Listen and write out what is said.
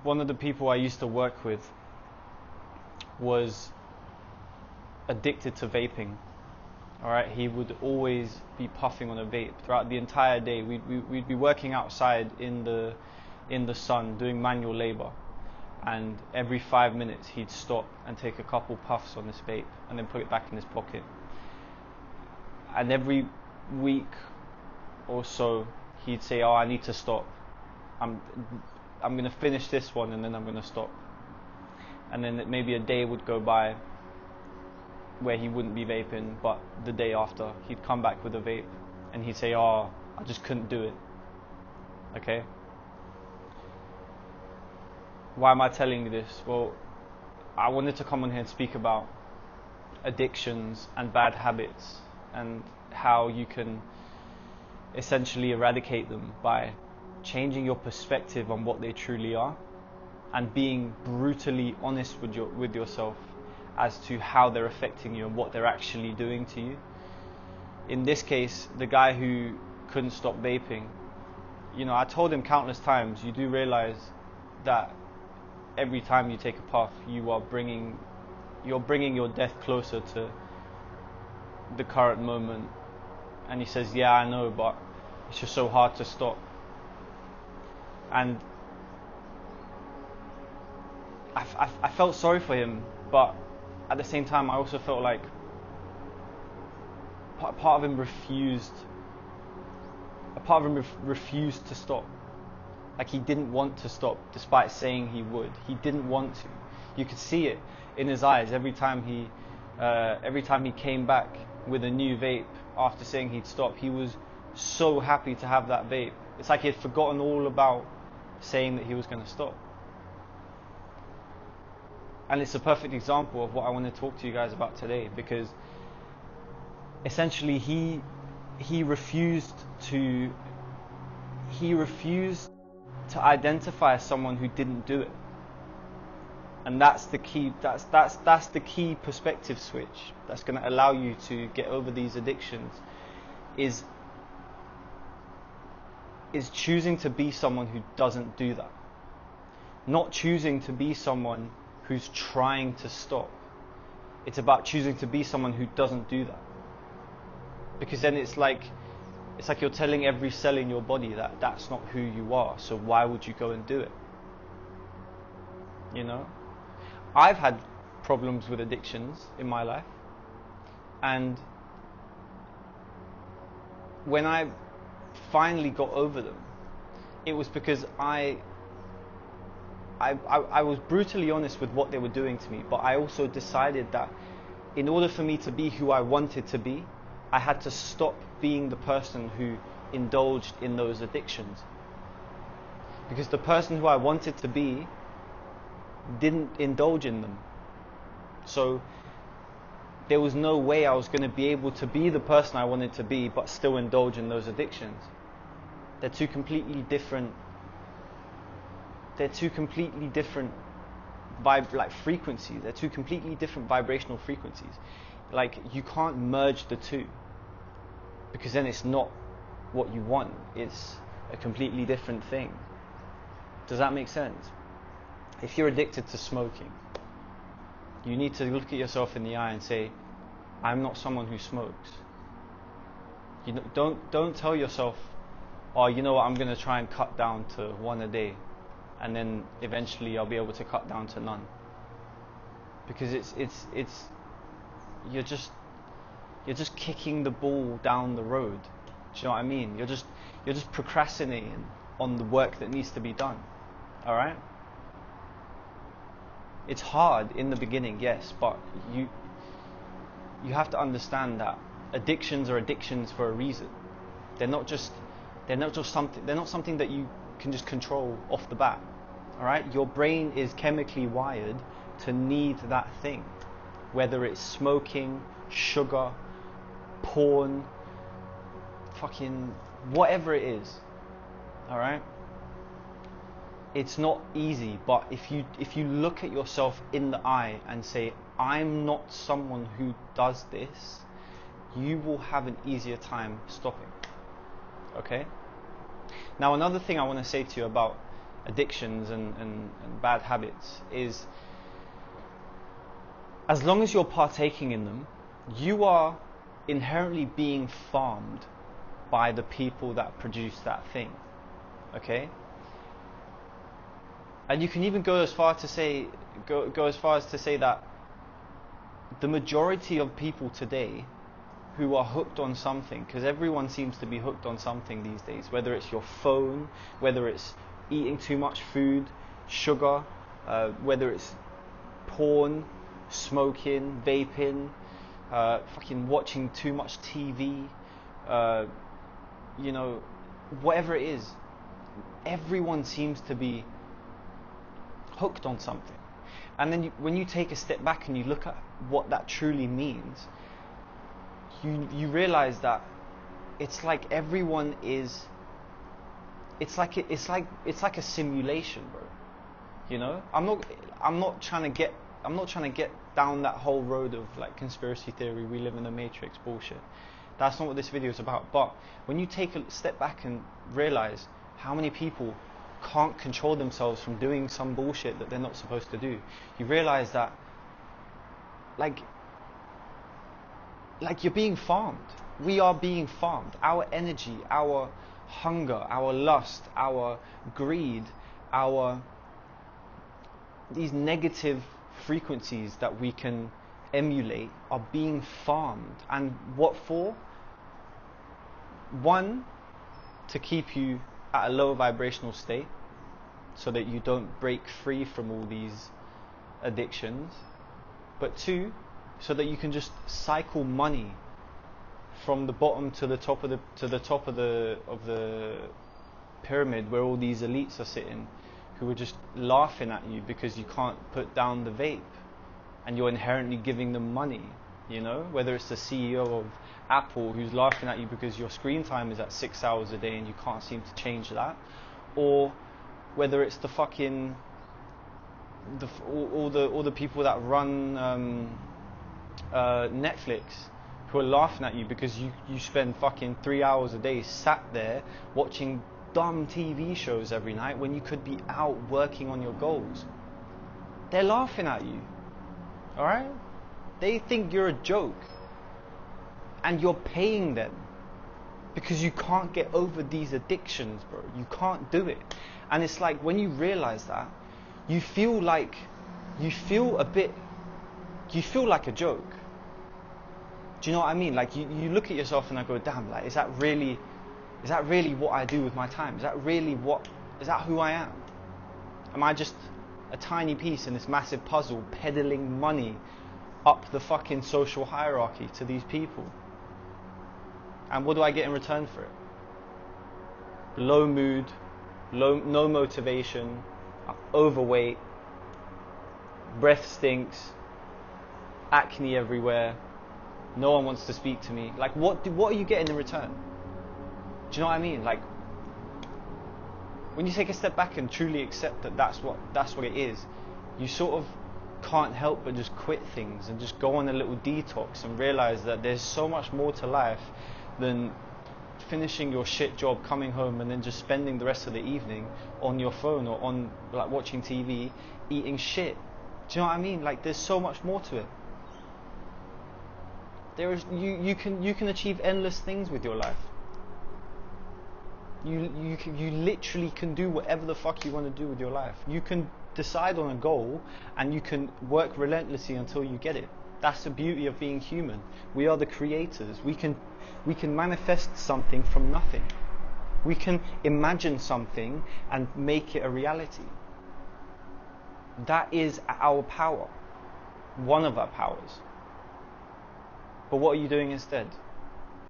one of the people I used to work with was addicted to vaping. All right, he would always be puffing on a vape throughout the entire day. We'd be working outside in the sun doing manual labor, and every 5 minutes he'd stop and take a couple puffs on this vape and then put it back in his pocket. And every week or so he'd say, "Oh, I need to stop. I'm gonna finish this one and then I'm gonna stop." And then maybe a day would go by where he wouldn't be vaping, but the day after he'd come back with a vape and he'd say, "Oh, I just couldn't do it." Okay? Why am I telling you this? Well, I wanted to come on here and speak about addictions and bad habits and how you can essentially eradicate them by changing your perspective on what they truly are and being brutally honest with yourself as to how they're affecting you and what they're actually doing to you. In this case, the guy who couldn't stop vaping, I told him countless times, you do realize that every time you take a puff, you're bringing your death closer to the current moment. And he says, "Yeah, I know, but it's just so hard to stop." And I felt sorry for him, but at the same time I also felt like part of him refused to stop. Like, he didn't want to stop despite saying he would. He didn't want to. You could see it in his eyes every time he came back with a new vape after saying he'd stop. He was so happy to have that vape. It's like he had forgotten all about saying that he was going to stop. And it's a perfect example of what I want to talk to you guys about today, because essentially he refused to identify as someone who didn't do it. And that's the key. That's the key perspective switch that's going to allow you to get over these addictions. Is choosing to be someone who doesn't do that. Not choosing to be someone who's trying to stop. It's about choosing to be someone who doesn't do that. Because then it's like you're telling every cell in your body that that's not who you are. So why would you go and do it? I've had problems with addictions in my life, and when I finally got over them, it was because I was brutally honest with what they were doing to me, but I also decided that in order for me to be who I wanted to be, I had to stop being the person who indulged in those addictions. Because the person who I wanted to be didn't indulge in them. So there was no way I was going to be able to be the person I wanted to be but still indulge in those addictions. They're two completely different frequencies. They're two completely different vibrational frequencies. Like, you can't merge the two, because then it's not what you want. It's a completely different thing. Does that make sense? If you're addicted to smoking, you need to look at yourself in the eye and say, "I'm not someone who smokes." Don't tell yourself, "Oh, you know what, I'm going to try and cut down to one a day, and then eventually I'll be able to cut down to none." Because you're just kicking the ball down the road. Do you know what I mean? You're just procrastinating on the work that needs to be done. All right? It's hard in the beginning, yes, but you have to understand that addictions are addictions for a reason. They're not something that you can just control off the bat. All right? Your brain is chemically wired to need that thing, whether it's smoking, sugar, porn, fucking whatever it is. All right? It's not easy, but if you look at yourself in the eye and say, "I'm not someone who does this," you will have an easier time stopping. Okay? Now, another thing I want to say to you about addictions and bad habits is, as long as you're partaking in them, you are inherently being farmed by the people that produce that thing. Okay? And you can even go as far to say that the majority of people today who are hooked on something, because everyone seems to be hooked on something these days, whether it's your phone, whether it's eating too much food, sugar, whether it's porn, smoking, vaping, fucking watching too much TV, whatever it is, everyone seems to be hooked on something. And then when you take a step back and you look at what that truly means, you realize that it's like everyone is. It's like a simulation, bro. You know, I'm not trying to get down that whole road of like conspiracy theory, we live in a matrix bullshit. That's not what this video is about. But when you take a step back and realize how many people can't control themselves from doing some bullshit that they're not supposed to do, you realize that like you're being farmed. We are being farmed. Our energy, our hunger, our lust, our greed, these negative frequencies that we can emulate are being farmed. And what for? One, to keep you at a lower vibrational state so that you don't break free from all these addictions. But two, so that you can just cycle money from the bottom to the top of the pyramid, where all these elites are sitting, who are just laughing at you because you can't put down the vape, and you're inherently giving them money. You know, whether it's the CEO of Apple who's laughing at you because your screen time is at 6 hours a day and you can't seem to change that, or whether it's the fucking all the people that run Netflix, who are laughing at you because you spend fucking 3 hours a day sat there watching dumb TV shows every night when you could be out working on your goals. They're laughing at you. Alright? They think you're a joke. And you're paying them because you can't get over these addictions, bro. You can't do it. And it's like when you realize that, you feel like a joke. Do you know what I mean? Like you look at yourself and I go, damn, like is that really what I do with my time? Is that who I am? Am I just a tiny piece in this massive puzzle peddling money up the fucking social hierarchy to these people? And what do I get in return for it? Low mood, no motivation, I'm overweight, breath stinks, acne everywhere, no one wants to speak to me. Like what are you getting in return? Do you know what I mean? Like when you take a step back and truly accept that that's what it is, you sort of can't help but just quit things and just go on a little detox and realize that there's so much more to life than finishing your shit job, coming home, and then just spending the rest of the evening on your phone or on like watching TV, eating shit. Do you know what I mean? Like there's so much more to it. There is you can achieve endless things with your life. You literally can do whatever the fuck you want to do with your life. You can decide on a goal and you can work relentlessly until you get it. That's the beauty of being human. We are the creators. We can manifest something from nothing. We can imagine something and make it a reality. That is our power. One of our powers. But what are you doing instead?